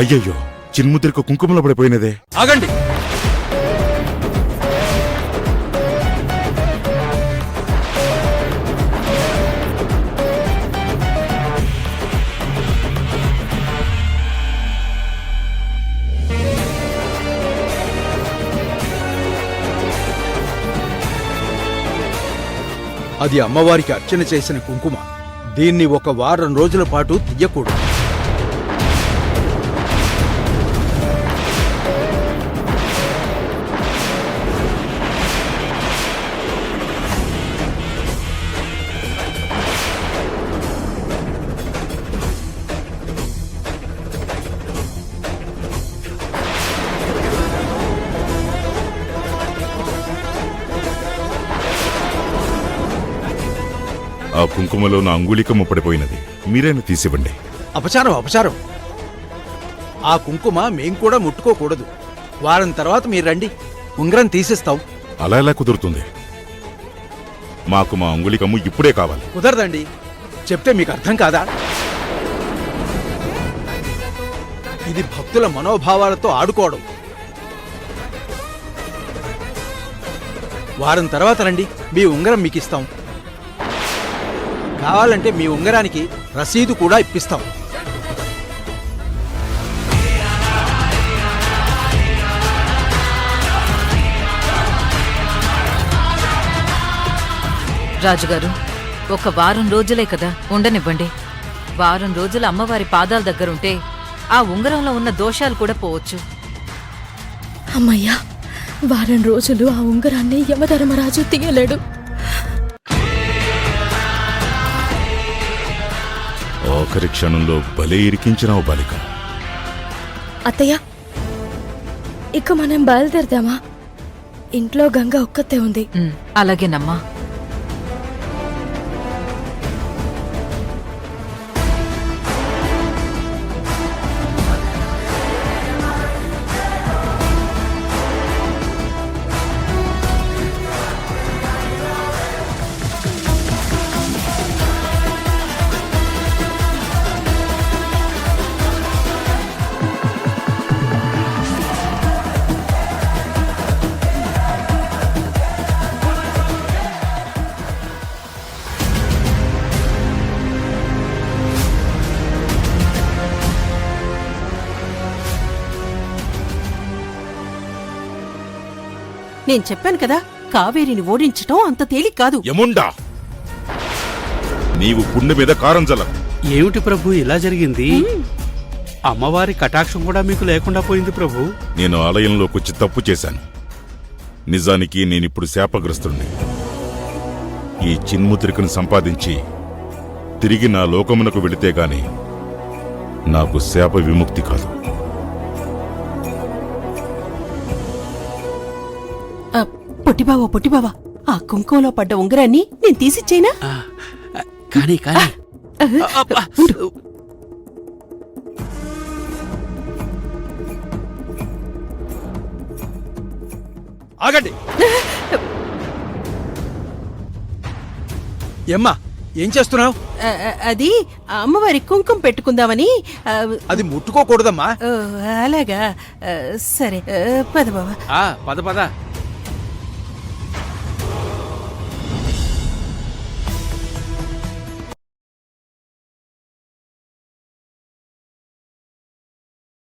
అయ్యయ్యో, చిన్ముద్రిక కుంకుమలో పడిపోయినదే. ఆగండి. అది అమ్మవారికి అర్చన చేసిన కుంకుమ. దీన్ని 1 వారం రోజుల పాటు తీయకూడదు. ఆ కుంకుమలో నా అంగుళికము పడిపోయినది. మీరైనా తీసివ్వండి. అపచారం. ఆ కుంకుమ మేం కూడా ముట్టుకోకూడదు. వారం తర్వాత మీరు రండి, ఉంగరం తీసిస్తాం. అలా ఎలా కుదురుతుంది? మాకు మా అంగుళికము ఇప్పుడే కావాలి. కుదరదండి. చెప్తే మీకు అర్థం కాదా? ఇది భక్తుల మనోభావాలతో ఆడుకోవడం. వారం తర్వాత రండి, మీ ఉంగరం మీకు ఇస్తాం. కావాలంటే మీ ఉంగరానికి రసీదు కూడా ఇప్పిస్తాం. రాజుగారు, 1 వారం రోజులే కదా, ఉండనివ్వండి. వారం రోజులు అమ్మవారి పాదాల దగ్గరుంటే ఆ ఉంగరంలో ఉన్న దోషాలు కూడా పోవచ్చు. అమ్మయ్యా, వారం రోజులు ఆ ఉంగరాన్ని యమధర్మరాజు తీయలేడు. ఆఖరి క్షణంలో భలే ఇరికించినావు బాలిక. అత్తయ్య, ఇక మనం బయలుదేరదామా? ఇంట్లో గంగ ఒక్కతే ఉంది. అలాగేనమ్మా. నేను చెప్పాను కదా, కావేరిని ఓడించటం అంత తేలిక కాదు. యముండా, నీవు పుండె మీద కారం జల. ఏమిటి ప్రభు ఇలా జరిగింది? అమ్మవారి కటాక్షం కూడా మీకు లేకుండా పోయింది ప్రభు. నేను ఆలయంలోకొచ్చి తప్పు చేశాను. నిజానికి నేనిప్పుడు శాపగ్రస్తుణ్ణి. ఈ చిన్ముద్రికను సంపాదించి తిరిగి నా లోకమునకు వెళితే గాని నాకు శాప విముక్తి కాదు. పొట్టిబావా, ఆ కుంకుమలో పడ్డ ఉంగరాన్ని నేను తీసిచ్చేనా? కానీ ఆగండి. ఏమ్మా, ఏం చేస్తున్నావు? అది అమ్మవారి కుంకుమ పెట్టుకుందామని. అది ముట్టుకోకూడదమ్మా. అలాగా, సరే పద బావా. పద.